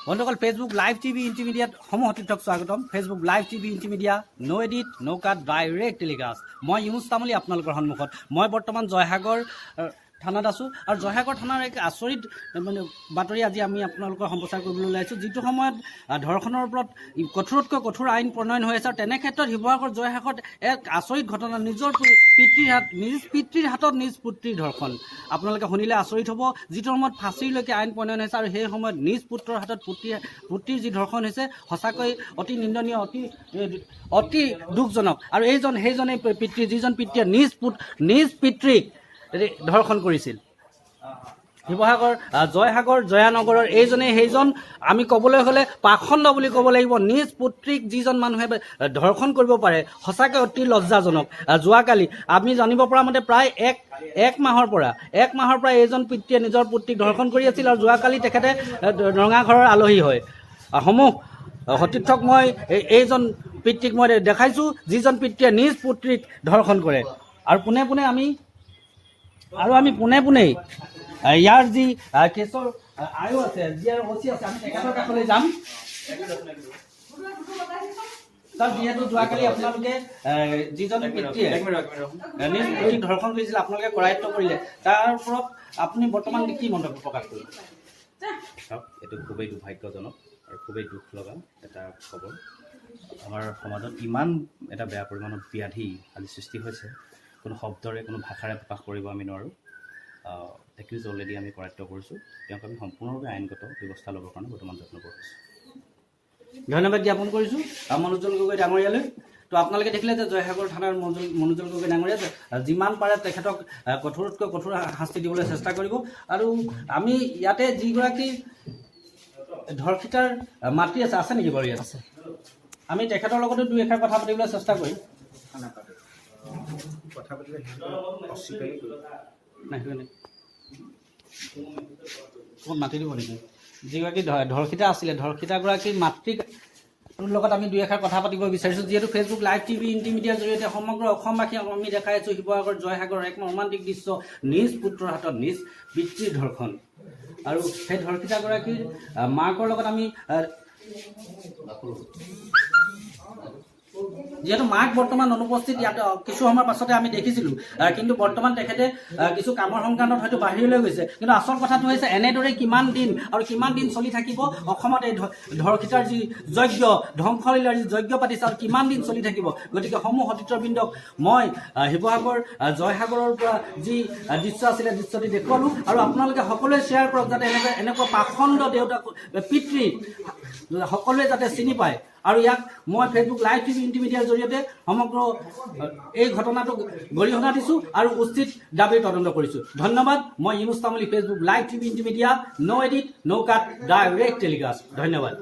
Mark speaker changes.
Speaker 1: বন্ধুসকল Facebook live TV ইণ্টিমিডিয়াত সমূহ অতিথক স্বাগতম। ফেচবুক লাইভ টিভি ইণ্টিমিডিয়া no' edit no' cut direct telecast. মই ইউনুছ তামুলী আপোনালোকৰ সন্মুখত। মই বৰ্তমান জয়সাগৰ থানাত আছোঁ আৰু জয়সাগৰ থানাৰ এক আচৰিত বাতৰি আজি আমি আপোনালোকৰ সম্প্ৰচাৰ কৰিবলৈ ওলাইছোঁ, যিটো সময়ত ধৰ্ষণৰ ওপৰত কঠোৰতকৈ কঠোৰ আইন প্ৰণয়ন হৈ আছে। আৰু তেনে ক্ষেত্ৰত শিৱসাগৰ জয়সাগৰত এক আচৰিত ঘটনা, নিজ পিতৃৰ হাতত নিজ পুত্ৰীৰ ধৰ্ষণ। আপোনালোকে শুনিলে আচৰিত হ'ব, যিটো সময়ত ফাঁচীলৈকে আইন প্ৰণয়ন হৈছে আৰু সেই সময়ত নিজ পুত্ৰৰ হাতত পুত্ৰীৰ যি ধৰ্ষণ হৈছে, সঁচাকৈ অতি নিন্দনীয়, অতি দুখজনক। আৰু সেইজনেই পিতৃ, যিজন পিতৃয়ে নিজ পিতৃক ধৰ্ষণ কৰিছিল। শিৱসাগৰ জয়সাগৰ জয়ানগৰৰ সেইজন আমি ক'বলৈ হ'লে পাখণ্ড বুলি ক'ব লাগিব। নিজ পুত্ৰীক যিজন মানুহে ধৰ্ষণ কৰিব পাৰে, সঁচাকৈ অতি লজ্জাজনক। যোৱাকালি আমি জানিব পৰা মতে প্ৰায় এক মাহৰ পৰা এইজন পিতৃয়ে নিজৰ পুত্ৰীক ধৰ্ষণ কৰি আছিল আৰু যোৱাকালি তেখেতে ৰঙাঘৰৰ আলহী হয়। সমূহ সতীৰ্থক মই এইজন পিতৃক মই দেখাইছোঁ, যিজন পিতৃয়ে নিজ পুত্ৰীক ধৰ্ষণ কৰে। আৰু পোনে পোনে ইয়াৰ যি কেছৰ আয়ো আছে, যিয়াৰ অচি আছে, আমি তেখেতৰ কাষলৈ যাম। তাত যিহেতু যোৱাকালি আপোনালোকে যিজন পিতৃয়ে নিজ পুত্ৰীক ধৰ্ষণ কৰিছিল, আপোনালোকে কৰায়ত্ব কৰিলে, তাৰ ওপৰত আপুনি বৰ্তমান কি মন্তব্য প্ৰকাশ কৰিলে?
Speaker 2: এইটো খুবেই দুৰ্ভাগ্যজনক আৰু খুবেই দুখ লগা এটা খবৰ। আমাৰ সমাজত ইমান এটা বেয়া পৰিমাণৰ ব্যাধি আজি সৃষ্টি হৈছে, কোনো শব্দৰে, কোনো ভাষাৰে প্ৰকাশ কৰিব আমি নোৱাৰোঁ। একিউজ অলৰেডি আমি কৰায়ত্ব কৰিছোঁ, তেওঁক আমি সম্পূৰ্ণভাৱে আইনগত ব্যৱস্থা ল'বৰ কাৰণে বৰ্তমান যত্ন কৰিছোঁ।
Speaker 1: ধন্যবাদ জ্ঞাপন কৰিছোঁ মনোজল গগৈ ডাঙৰীয়ালৈ। তো আপোনালোকে দেখিলে যে জয়সাগৰ থানাৰ মনোজল গগৈ ডাঙৰীয়া যিমান পাৰে তেখেতক কঠোৰতকৈ কঠোৰ শাস্তি দিবলৈ চেষ্টা কৰিব। আৰু আমি ইয়াতে যিগৰাকী ধৰ্ষিতাৰ মাতৃ আছে নেকি বাৰু ইয়াত? আমি তেখেতৰ লগতো দুই এষাৰ কথা পাতিবলৈ চেষ্টা কৰিম। মাতি দিব নেকি? যিগৰাকী ধৰ্ষিতা আছিলে, ধৰ্ষিতাগৰাকীৰ মাতৃক লগত আমি দুই এষাৰ কথা পাতিব বিচাৰিছোঁ। যিহেতু ফেচবুক লাইভ টিভি ইণ্টিমিডিয়াৰ জৰিয়তে সমগ্ৰ অসমবাসীক আমি দেখাই আছোঁ শিৱসাগৰ জয়সাগৰৰ এক মৰ্মান্তিক দৃশ্য, নিজ পুত্ৰৰ হাতত নিজ পিতৃৰ ধৰ্ষণ। আৰু সেই ধৰ্ষিতাগৰাকীৰ মাকৰ লগত আমি যিহেতু মাক বৰ্তমান অনুপস্থিত, ইয়াত কিছু সময়ৰ পাছতে আমি দেখিছিলোঁ, কিন্তু বৰ্তমান তেখেতে কিছু কামৰ সংক্ৰান্তত হয়তো বাহিৰলৈ গৈছে। কিন্তু আচল কথাটো হৈছে এনেদৰে কিমান দিন চলি থাকিব অসমত এই ধৰ্ষিতাৰ যি যজ্ঞ, ধ্বংসলীলাৰ যি যজ্ঞ পাতিছে, আৰু কিমান দিন চলি থাকিব। গতিকে সমূহ সতীৰ্থবৃন্দক মই শিৱসাগৰ জয়সাগৰৰ পৰা যি দৃশ্য আছিলে দৃশ্যটি দেখুৱালোঁ, আৰু আপোনালোকে সকলোৱে শ্বেয়াৰ কৰক, যাতে এনেকুৱা পাখণ্ড দেউতাক পিতৃ সকলোৱে যাতে চিনি পায়। আৰু ইয়াক মই ফেচবুক লাইভ টিভি ইণ্টিমিডিয়াৰ জৰিয়তে সমগ্ৰ এই ঘটনাটোক গৰিহণা দিছোঁ আৰু উচিত দাবীৰ তদন্ত কৰিছোঁ। ধন্যবাদ। মই Yunus Tamuli, Facebook live TV ইণ্টিমিডিয়া, no' edit no' cut direct telecast. ধন্যবাদ।